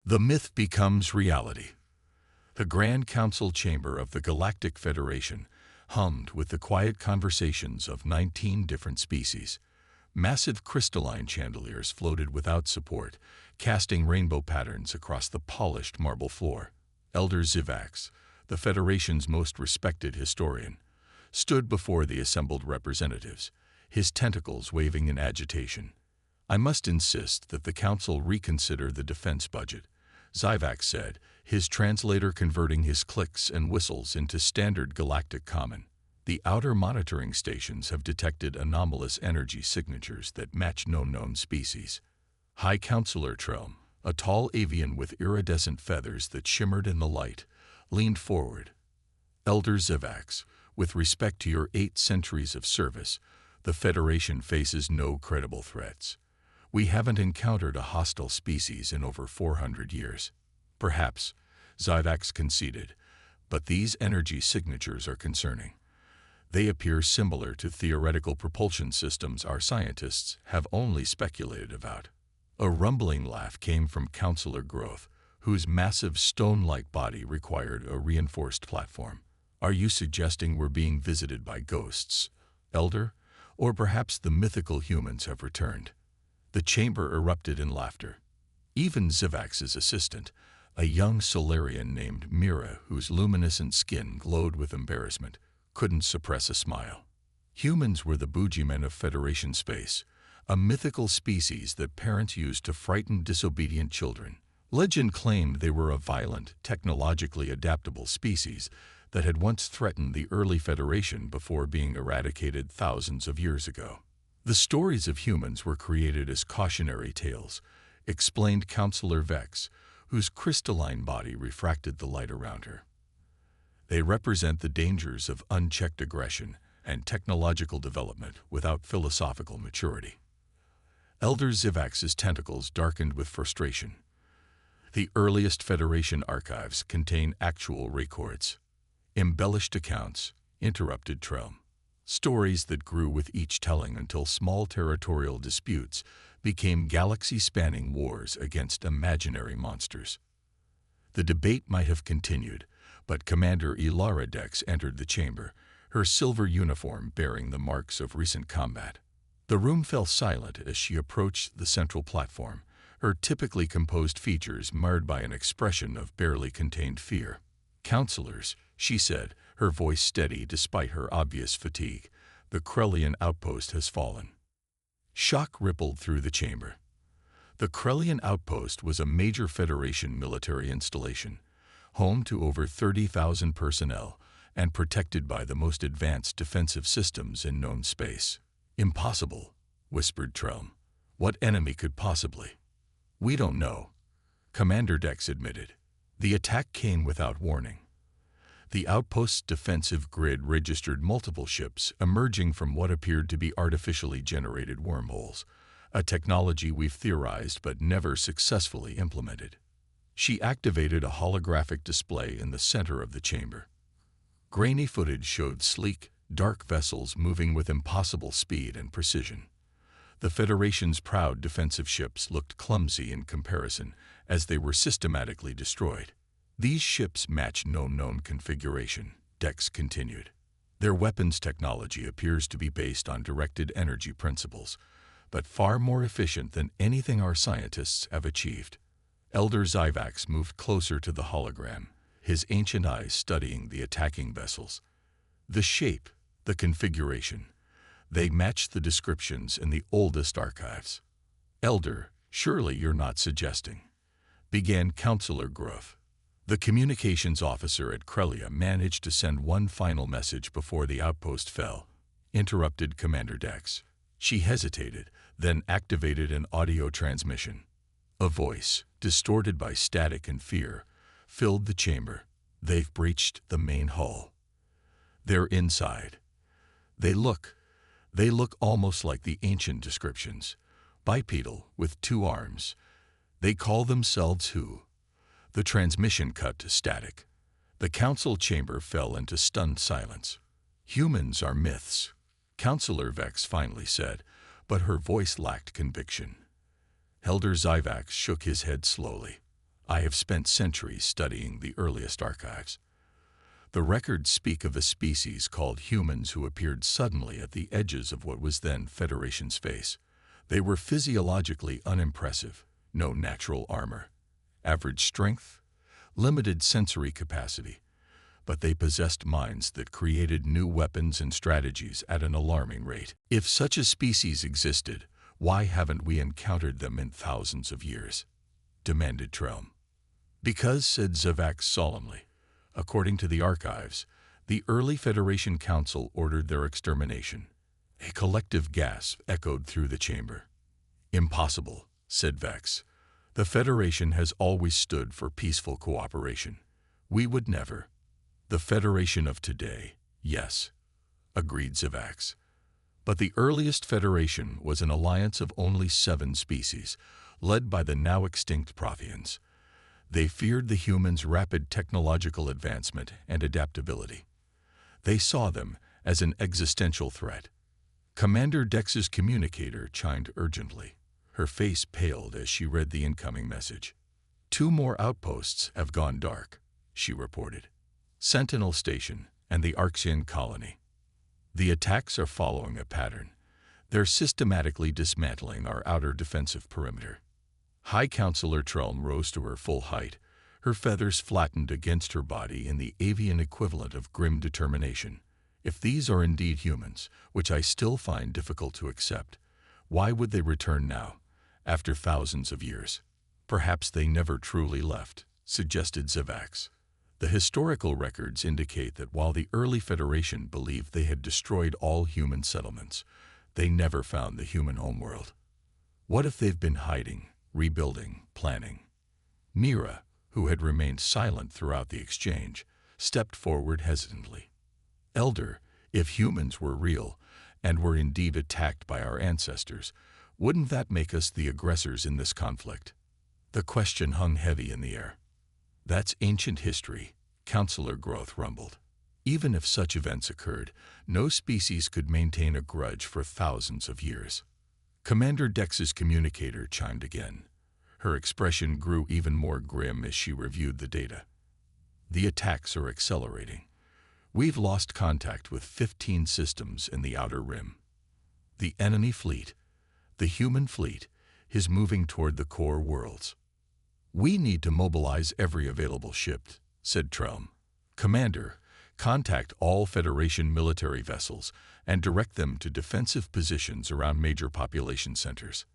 The myth becomes reality. The Grand Council Chamber of the Galactic Federation hummed with the quiet conversations of 19 different species. Massive crystalline chandeliers floated without support, casting rainbow patterns across the polished marble floor. Elder Zivax, the Federation's most respected historian, stood before the assembled representatives, his tentacles waving in agitation. "I must insist that the Council reconsider the defense budget," Zivax said, his translator converting his clicks and whistles into standard galactic common. "The outer monitoring stations have detected anomalous energy signatures that match no known species." High Counselor Trelm, a tall avian with iridescent feathers that shimmered in the light, leaned forward. "Elder Zivax, with respect to your 8 centuries of service, the Federation faces no credible threats. We haven't encountered a hostile species in over 400 years. Perhaps," Zivax conceded, "but these energy signatures are concerning. They appear similar to theoretical propulsion systems our scientists have only speculated about." A rumbling laugh came from Counselor Growth, whose massive stone-like body required a reinforced platform. "Are you suggesting we're being visited by ghosts, Elder? Or perhaps the mythical humans have returned?" The chamber erupted in laughter. Even Zivax's assistant, a young Solarian named Mira, whose luminescent skin glowed with embarrassment, couldn't suppress a smile. Humans were the boogeymen of Federation space, a mythical species that parents used to frighten disobedient children. Legend claimed they were a violent, technologically adaptable species that had once threatened the early Federation before being eradicated thousands of years ago. "The stories of humans were created as cautionary tales," explained Counselor Vex, whose crystalline body refracted the light around her. "They represent the dangers of unchecked aggression and technological development without philosophical maturity." Elder Zivax's tentacles darkened with frustration. "The earliest Federation archives contain actual records." "Embellished accounts," interrupted Trelm. "Stories that grew with each telling until small territorial disputes became galaxy-spanning wars against imaginary monsters." The debate might have continued, but Commander Ilara Dex entered the chamber, her silver uniform bearing the marks of recent combat. The room fell silent as she approached the central platform, her typically composed features marred by an expression of barely contained fear. "Counselors," she said, her voice steady despite her obvious fatigue, "the Krellian outpost has fallen." Shock rippled through the chamber. The Krellian outpost was a major Federation military installation, home to over 30,000 personnel and protected by the most advanced defensive systems in known space. "Impossible," whispered Trelm. "What enemy could possibly?" "We don't know," Commander Dex admitted. "The attack came without warning. The outpost's defensive grid registered multiple ships emerging from what appeared to be artificially generated wormholes, a technology we've theorized but never successfully implemented." She activated a holographic display in the center of the chamber. Grainy footage showed sleek, dark vessels moving with impossible speed and precision. The Federation's proud defensive ships looked clumsy in comparison as they were systematically destroyed. "These ships match no known configuration," Dex continued. "Their weapons technology appears to be based on directed energy principles, but far more efficient than anything our scientists have achieved." Elder Zivax moved closer to the hologram, his ancient eyes studying the attacking vessels. "The shape, the configuration, they match the descriptions in the oldest archives." "Elder, surely you're not suggesting," began Counselor Gruff. The communications officer at Krelia managed to send one final message before the outpost fell, interrupted Commander Dex. She hesitated, then activated an audio transmission. A voice, distorted by static and fear, filled the chamber. "They've breached the main hull. They're inside. They look almost like the ancient descriptions. Bipedal, with 2 arms. They call themselves who?" The transmission cut to static. The council chamber fell into stunned silence. "Humans are myths," Counselor Vex finally said, but her voice lacked conviction. Elder Zivax shook his head slowly. I have spent centuries studying the earliest archives. The records speak of a species called humans who appeared suddenly at the edges of what was then Federation space. They were physiologically unimpressive, no natural armor, average strength, limited sensory capacity, but they possessed minds that created new weapons and strategies at an alarming rate. If such a species existed, why haven't we encountered them in thousands of years? Demanded Trelm. Because, said Zavax solemnly, according to the archives, the early Federation Council ordered their extermination. A collective gasp echoed through the chamber. Impossible, said Vex. The Federation has always stood for peaceful cooperation. We would never. The Federation of today, yes, agreed Zavax. But the earliest Federation was an alliance of only 7 species, led by the now extinct Protheans. They feared the humans' rapid technological advancement and adaptability. They saw them as an existential threat. Commander Dex's communicator chimed urgently. Her face paled as she read the incoming message. 2 more outposts have gone dark, she reported. Sentinel Station and the Arxian colony. The attacks are following a pattern. They're systematically dismantling our outer defensive perimeter. High Counselor Trelm rose to her full height, her feathers flattened against her body in the avian equivalent of grim determination. If these are indeed humans, which I still find difficult to accept, why would they return now, after thousands of years? Perhaps they never truly left, suggested Zavax. The historical records indicate that while the early Federation believed they had destroyed all human settlements, they never found the human homeworld. What if they've been hiding, rebuilding, planning? Mira, who had remained silent throughout the exchange, stepped forward hesitantly. Elder, if humans were real and were indeed attacked by our ancestors, wouldn't that make us the aggressors in this conflict? The question hung heavy in the air. That's ancient history, Counselor Growth rumbled. Even if such events occurred, no species could maintain a grudge for thousands of years. Commander Dex's communicator chimed again. Her expression grew even more grim as she reviewed the data. The attacks are accelerating. We've lost contact with 15 systems in the Outer Rim. The enemy fleet, the human fleet, is moving toward the core worlds. We need to mobilize every available ship, said Trelm. Commander, contact all Federation military vessels and direct them to defensive positions around major population centers.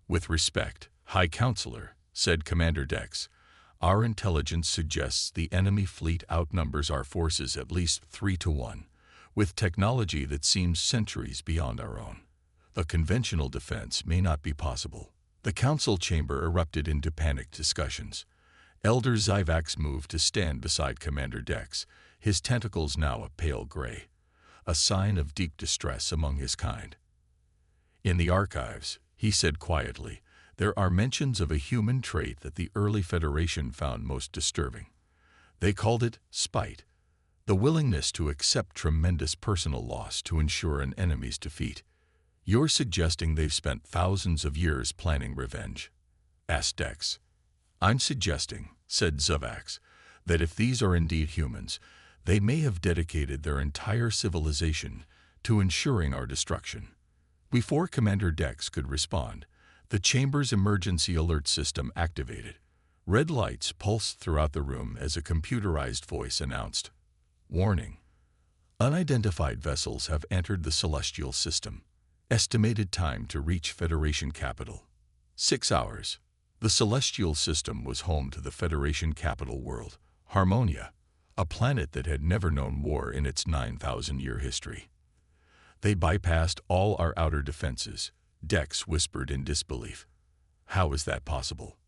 With respect, High Counselor, said Commander Dex, our intelligence suggests the enemy fleet outnumbers our forces at least 3-1, with technology that seems centuries beyond our own. A conventional defense may not be possible. The council chamber erupted into panicked discussions. Elder Zyvax moved to stand beside Commander Dex, his tentacles now a pale gray, a sign of deep distress among his kind. In the archives, he said quietly, there are mentions of a human trait that the early Federation found most disturbing. They called it spite, the willingness to accept tremendous personal loss to ensure an enemy's defeat. You're suggesting they've spent thousands of years planning revenge? Asked Dex. I'm suggesting, said Zavax, that if these are indeed humans, they may have dedicated their entire civilization to ensuring our destruction. Before Commander Dex could respond, the chamber's emergency alert system activated. Red lights pulsed throughout the room as a computerized voice announced, "Warning. Unidentified vessels have entered the celestial system. Estimated time to reach Federation capital, 6 hours." The celestial system was home to the Federation capital world, Harmonia, a planet that had never known war in its 9,000-year history. They bypassed all our outer defenses, Dex whispered in disbelief. How is that possible?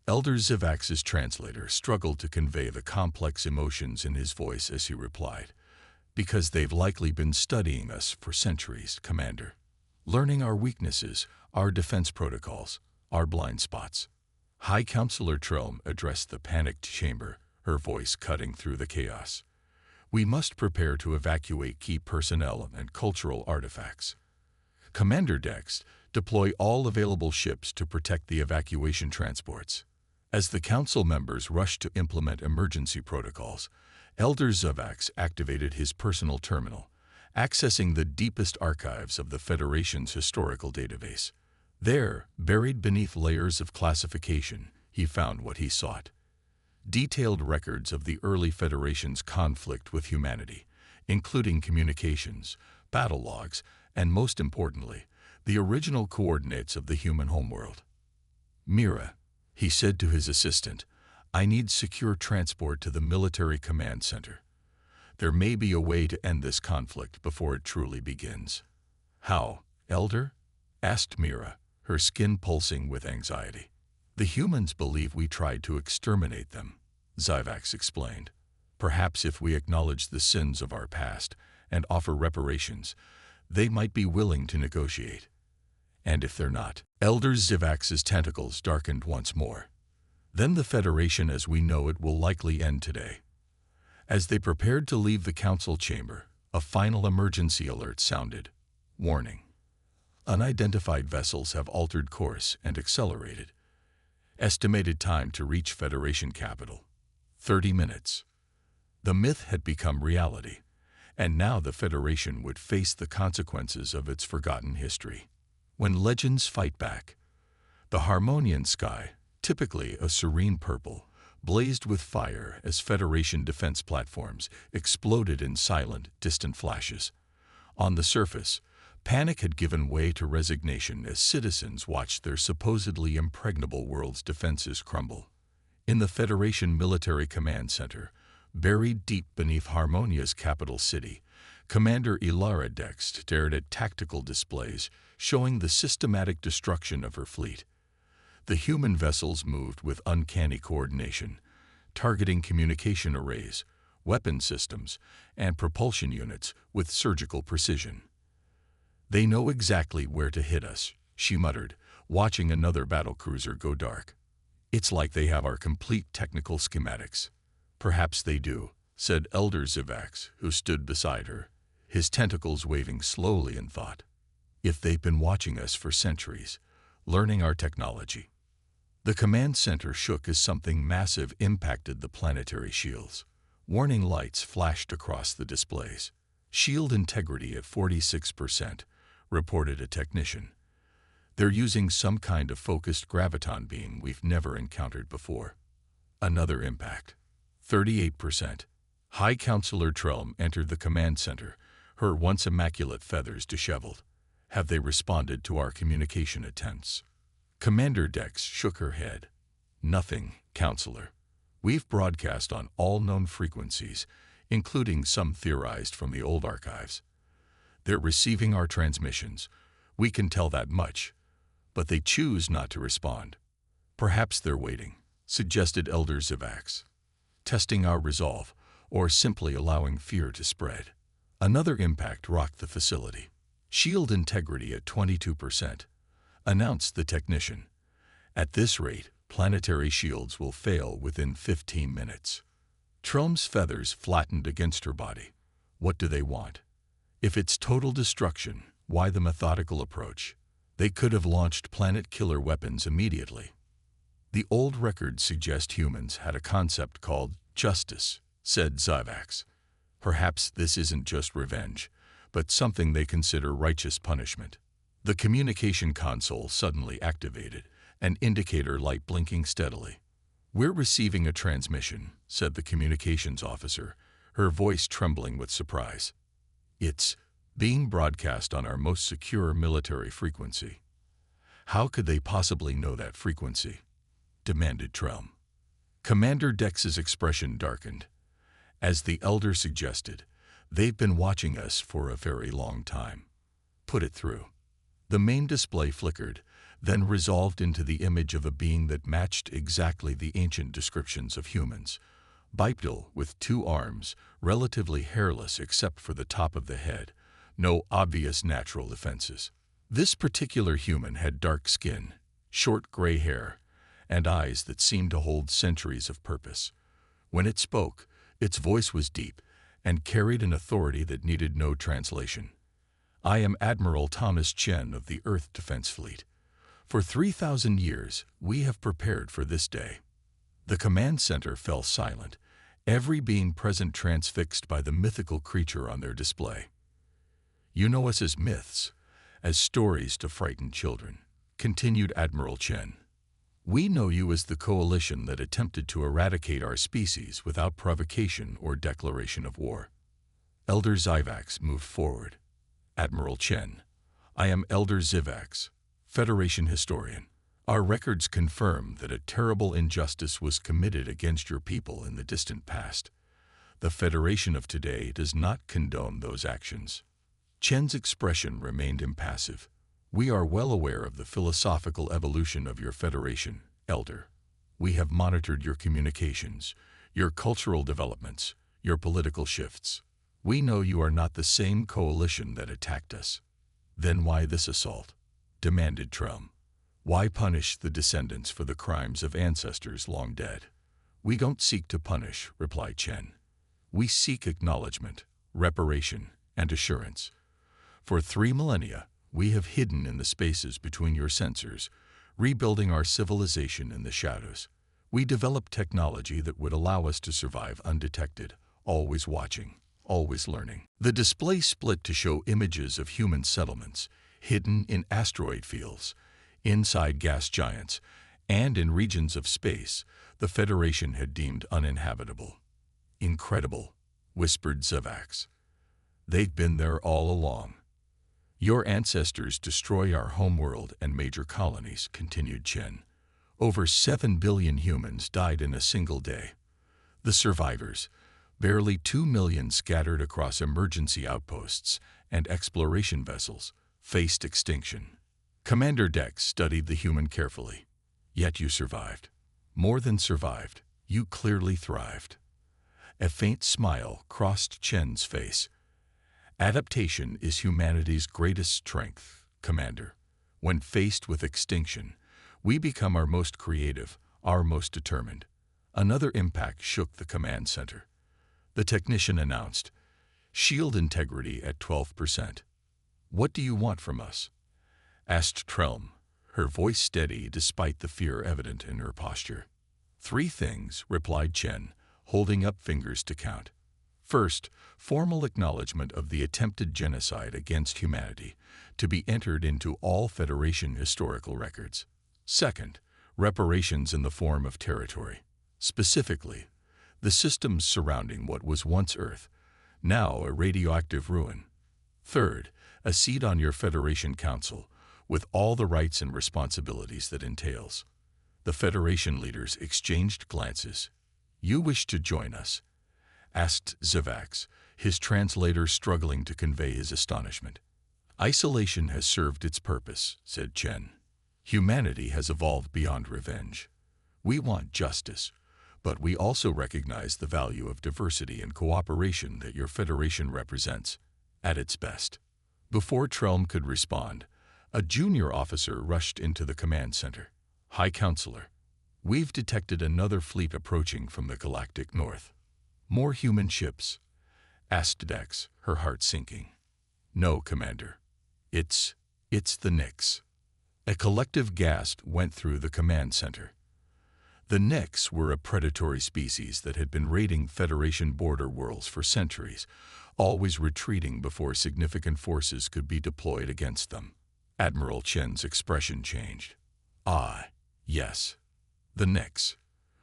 Elder Zavax's translator struggled to convey the complex emotions in his voice as he replied, because they've likely been studying us for centuries, Commander. Learning our weaknesses, our defense protocols, our blind spots. High Counselor Trelm addressed the panicked chamber, her voice cutting through the chaos. We must prepare to evacuate key personnel and cultural artifacts. Commander Dex, deploy all available ships to protect the evacuation transports. As the council members rushed to implement emergency protocols, Elder Zavax activated his personal terminal, accessing the deepest archives of the Federation's historical database. There, buried beneath layers of classification, he found what he sought: detailed records of the early Federation's conflict with humanity, including communications, battle logs, and most importantly, the original coordinates of the human homeworld. "Mira," he said to his assistant, "I need secure transport to the military command center. There may be a way to end this conflict before it truly begins." "How, Elder?" asked Mira, her skin pulsing with anxiety. "The humans believe we tried to exterminate them," Zyvax explained. "Perhaps if we acknowledge the sins of our past and offer reparations, they might be willing to negotiate. And if they're not..." Elder Zyvax's tentacles darkened once more. "Then the Federation as we know it will likely end today." As they prepared to leave the council chamber, a final emergency alert sounded. "Warning. Unidentified vessels have altered course and accelerated. Estimated time to reach Federation capital: 30 minutes. The myth had become reality, and now the Federation would face the consequences of its forgotten history. When legends fight back. The Harmonian sky, typically a serene purple, blazed with fire as Federation defense platforms exploded in silent, distant flashes. On the surface, panic had given way to resignation as citizens watched their supposedly impregnable world's defenses crumble. In the Federation Military Command Center, buried deep beneath Harmonia's capital city, Commander Ilara Dex stared at tactical displays showing the systematic destruction of her fleet. The human vessels moved with uncanny coordination, targeting communication arrays, weapon systems, and propulsion units with surgical precision. "They know exactly where to hit us," she muttered, watching another battlecruiser go dark. "It's like they have our complete technical schematics." "Perhaps they do," said Elder Zyvax, who stood beside her, his tentacles waving slowly in thought. "If they've been watching us for centuries, learning our technology." The command center shook as something massive impacted the planetary shields. Warning lights flashed across the displays. "Shield integrity at 46%, reported a technician. "They're using some kind of focused graviton beam we've never encountered before." Another impact. 38%. High Counselor Trelm entered the command center, her once immaculate feathers disheveled. "Have they responded to our communication attempts?" Commander Dex shook her head. "Nothing, Counselor. We've broadcast on all known frequencies, including some theorized from the old archives. They're receiving our transmissions. We can tell that much. But they choose not to respond." "Perhaps they're waiting," suggested Elder Zyvax. "Testing our resolve, or simply allowing fear to spread." Another impact rocked the facility. "Shield integrity at 22%, announced the technician. "At this rate, planetary shields will fail within 15 minutes." Trelm's feathers flattened against her body. "What do they want? If it's total destruction, why the methodical approach? They could have launched planet-killer weapons immediately." "The old records suggest humans had a concept called justice," said Zyvax. "Perhaps this isn't just revenge, but something they consider righteous punishment." The communication console suddenly activated, an indicator light blinking steadily. "We're receiving a transmission," said the communications officer, her voice trembling with surprise. "It's being broadcast on our most secure military frequency." "How could they possibly know that frequency?" demanded Trelm. Commander Dex's expression darkened. "As the Elder suggested, they've been watching us for a very long time. Put it through." The main display flickered, then resolved into the image of a being that matched exactly the ancient descriptions of humans. Bipedal, with 2 arms, relatively hairless except for the top of the head, no obvious natural defenses. This particular human had dark skin, short gray hair, and eyes that seemed to hold centuries of purpose. When it spoke, its voice was deep and carried an authority that needed no translation. "I am Admiral Thomas Chen of the Earth Defense Fleet. For 3,000 years, we have prepared for this day. The command center fell silent, every being present transfixed by the mythical creature on their display. "You know us as myths, as stories to frighten children," continued Admiral Chen. "We know you as the coalition that attempted to eradicate our species without provocation or declaration of war." Elder Zivax moved forward. "Admiral Chen, I am Elder Zivax, Federation historian. Our records confirm that a terrible injustice was committed against your people in the distant past. The Federation of today does not condone those actions." Chen's expression remained impassive. "We are well aware of the philosophical evolution of your Federation, Elder. We have monitored your communications, your cultural developments, your political shifts. We know you are not the same coalition that attacked us." "Then why this assault?" demanded Trelm. "Why punish the descendants for the crimes of ancestors long dead?" "We don't seek to punish," replied Chen. "We seek acknowledgement, reparation, and assurance. For 3 millennia, we have hidden in the spaces between your sensors, rebuilding our civilization in the shadows. We developed technology that would allow us to survive undetected, always watching, always learning." The display split to show images of human settlements, hidden in asteroid fields, inside gas giants, and in regions of space the Federation had deemed uninhabitable. "Incredible," whispered Zivax. "They've been there all along." "Your ancestors destroy our homeworld and major colonies," continued Chen. "Over 7 billion humans died in a single day. The survivors, barely 2 million scattered across emergency outposts and exploration vessels, faced extinction. Commander Dex studied the human carefully. Yet you survived. More than survived, you clearly thrived." A faint smile crossed Chen's face. "Adaptation is humanity's greatest strength, Commander. When faced with extinction, we become our most creative, our most determined." Another impact shook the command center. The technician announced, "Shield integrity at 12%. "What do you want from us?" asked Trelm, her voice steady despite the fear evident in her posture. "3 things," replied Chen, holding up fingers to count. "First, formal acknowledgement of the attempted genocide against humanity, to be entered into all Federation historical records. Second, reparations in the form of territory. Specifically, the systems surrounding what was once Earth, now a radioactive ruin. Third, a seat on your Federation Council, with all the rights and responsibilities that entails." The Federation leaders exchanged glances. "You wish to join us?" asked Zivax, his translator struggling to convey his astonishment. "Isolation has served its purpose," said Chen. "Humanity has evolved beyond revenge. We want justice, but we also recognize the value of diversity and cooperation that your Federation represents, at its best." Before Trelm could respond, a junior officer rushed into the command center. "High Counselor, we've detected another fleet approaching from the galactic north." "More human ships?" asked Dex, her heart sinking. "No, Commander. It's the Nyx." A collective gasp went through the command center. The Nyx were a predatory species that had been raiding Federation border worlds for centuries, always retreating before significant forces could be deployed against them. Admiral Chen's expression changed. "Ah, yes. The Nyx.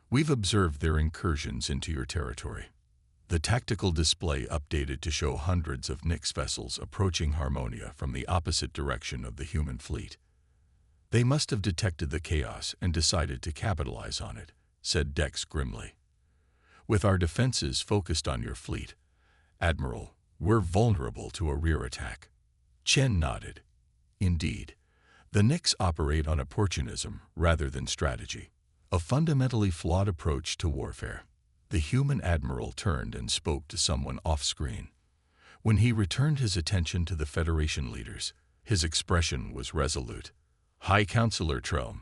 We've observed their incursions into your territory." The tactical display updated to show hundreds of Nyx vessels approaching Harmonia from the opposite direction of the human fleet. "They must have detected the chaos and decided to capitalize on it," said Dex grimly. "With our defenses focused on your fleet, Admiral, we're vulnerable to a rear attack." Chen nodded. "Indeed, the Nyx operate on opportunism rather than strategy, a fundamentally flawed approach to warfare." The human admiral turned and spoke to someone off-screen. When he returned his attention to the Federation leaders, his expression was resolute. "High Counselor Trelm,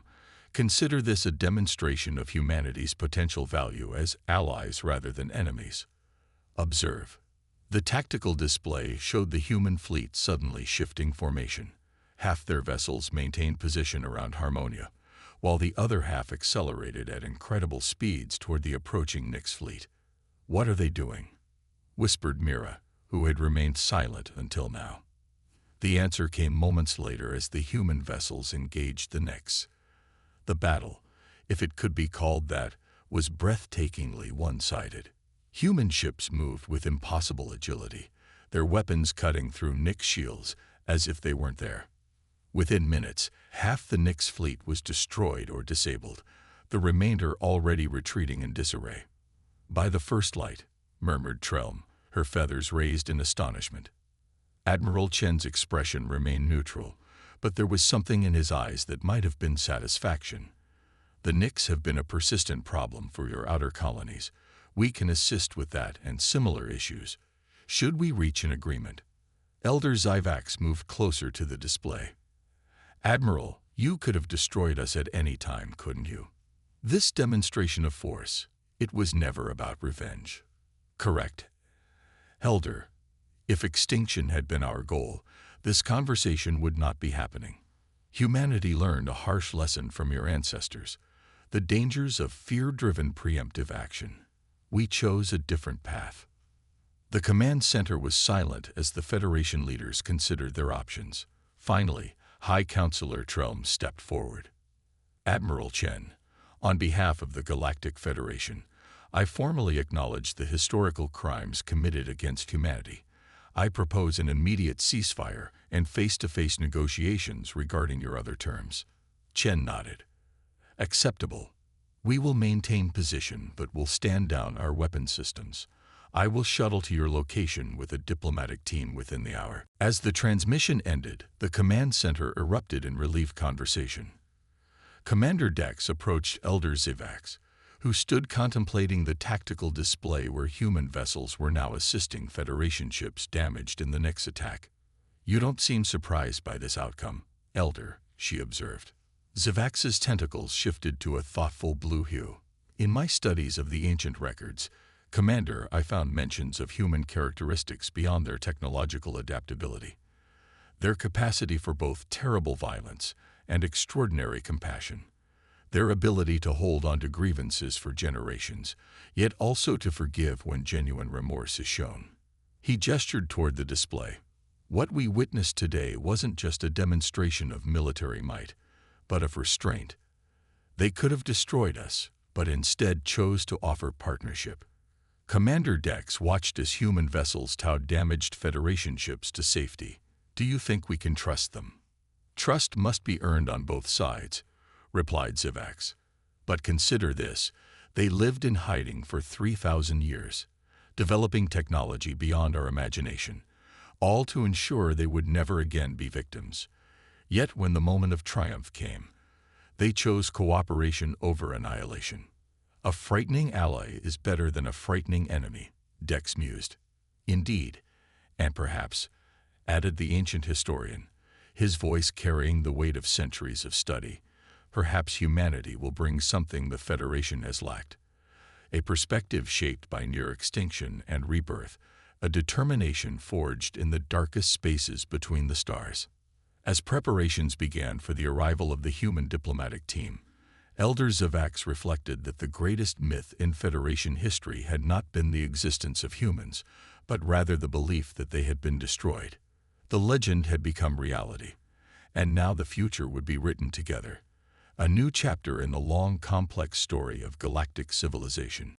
consider this a demonstration of humanity's potential value as allies rather than enemies. Observe." The tactical display showed the human fleet suddenly shifting formation. Half their vessels maintained position around Harmonia, while the other half accelerated at incredible speeds toward the approaching Nyx fleet. "What are they doing?" whispered Mira, who had remained silent until now. The answer came moments later as the human vessels engaged the Nyx. The battle, if it could be called that, was breathtakingly one-sided. Human ships moved with impossible agility, their weapons cutting through Nyx shields as if they weren't there. Within minutes, half the Nyx fleet was destroyed or disabled, the remainder already retreating in disarray. "By the first light," murmured Trelm, her feathers raised in astonishment. Admiral Chen's expression remained neutral, but there was something in his eyes that might have been satisfaction. "The Nyx have been a persistent problem for your outer colonies. We can assist with that and similar issues. Should we reach an agreement?" Elder Zyvax moved closer to the display. "Admiral, you could have destroyed us at any time, couldn't you?" This demonstration of force, it was never about revenge. "Correct. Elder, if extinction had been our goal, this conversation would not be happening. Humanity learned a harsh lesson from your ancestors, the dangers of fear-driven preemptive action. We chose a different path." The command center was silent as the Federation leaders considered their options. Finally, High Counselor Trelm stepped forward. "Admiral Chen, on behalf of the Galactic Federation, I formally acknowledge the historical crimes committed against humanity. I propose an immediate ceasefire and face-to-face negotiations regarding your other terms." Chen nodded. "Acceptable. We will maintain position but will stand down our weapon systems. I will shuttle to your location with a diplomatic team within the hour." As the transmission ended, the command center erupted in relief conversation. Commander Dex approached Elder Zyvax, who stood contemplating the tactical display where human vessels were now assisting Federation ships damaged in the Nyx attack. "You don't seem surprised by this outcome, Elder," she observed. Zyvax's tentacles shifted to a thoughtful blue hue. "In my studies of the ancient records, Commander, I found mentions of human characteristics beyond their technological adaptability. Their capacity for both terrible violence and extraordinary compassion. Their ability to hold on to grievances for generations, yet also to forgive when genuine remorse is shown." He gestured toward the display. "What we witnessed today wasn't just a demonstration of military might, but of restraint. They could have destroyed us, but instead chose to offer partnership." Commander Dex watched as human vessels towed damaged Federation ships to safety. "Do you think we can trust them?" "Trust must be earned on both sides," replied Zyvax. "But consider this, they lived in hiding for 3,000 years, developing technology beyond our imagination, all to ensure they would never again be victims. Yet when the moment of triumph came, they chose cooperation over annihilation. A frightening ally is better than a frightening enemy," Dex mused. "Indeed, and perhaps," added the ancient historian, his voice carrying the weight of centuries of study, "perhaps humanity will bring something the Federation has lacked. A perspective shaped by near extinction and rebirth, a determination forged in the darkest spaces between the stars." As preparations began for the arrival of the human diplomatic team, Elder Zyvax reflected that the greatest myth in Federation history had not been the existence of humans, but rather the belief that they had been destroyed. The legend had become reality, and now the future would be written together, a new chapter in the long, complex story of galactic civilization.